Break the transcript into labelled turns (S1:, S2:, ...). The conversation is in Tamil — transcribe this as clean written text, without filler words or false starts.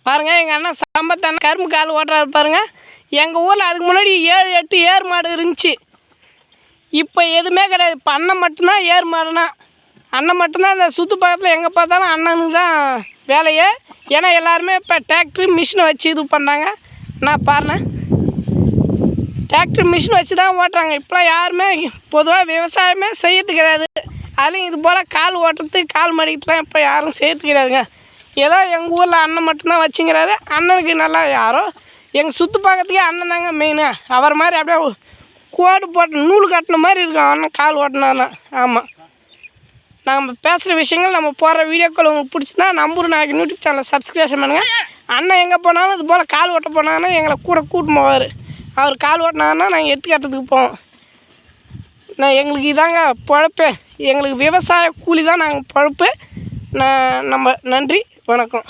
S1: பாருங்கள் எங்கள் அண்ணன் சம்பத்தான கரும்பு கால் ஓட்டுறாரு பாருங்கள். எங்கள் ஊரில் அதுக்கு முன்னாடி 7-8 ஏர் மாடு இருந்துச்சு. இப்போ எதுவுமே கிடையாது. இப்போ அண்ணன் மட்டும்தான் ஏர் மாடுனா. அண்ணன் மட்டும்தான் இந்த சுற்று பக்கத்தில் எங்கே பார்த்தாலும் அண்ணனுக்கு தான் வேலையே. ஏன்னா எல்லாருமே இப்போ டிராக்டரு மிஷினை வச்சு இது பண்ணுறாங்க. நான் பாருங்கள் டிராக்டர் மிஷின் வச்சு தான் ஓட்டுறாங்க. இப்போலாம் யாருமே பொதுவாக விவசாயமே செய்யறது கிடையாது. அதுலேயும் இது போல் கால் ஓட்டுறது கால் மடிக்கிறதுலாம் இப்போ யாரும் செய்யறது கிடையாதுங்க. ஏதோ எங்கள் ஊரில் அண்ணன் மட்டும்தான் வச்சுங்கிறாரு. அண்ணனுக்கு நல்லா யாரோ எங்கள் சுற்று பக்கத்துக்கே அண்ணன் தாங்க மெயினு. அவர் மாதிரி அப்படியே கோடு போட்டு நூல் கட்டின மாதிரி இருக்கும் அண்ணன் கால் ஓட்டினான்னா. ஆமாம், நம்ம பேசுகிற விஷயங்கள் நம்ம போடுற வீடியோக்கள் உங்களுக்கு பிடிச்சிருந்தா நம்பூர் நாயக்கன் யூடியூப் சேனலை சப்ஸ்கிரிப்ஷன் பண்ணுங்கள். அண்ணன் எங்கே போனாலும் இது போல் கால் ஓட்ட போனாங்கன்னா எங்களை கூட கூட்டின்னு போவார். அவர் கால் ஓட்டினாங்கன்னா நாங்கள் எடுத்துக்கிறதுக்கு போவோம். எங்களுக்கு இதாங்க பொழப்பு. எங்களுக்கு விவசாய கூலி தான் நாங்கள் பொழப்பு. நம்ம நன்றி, வணக்கம்.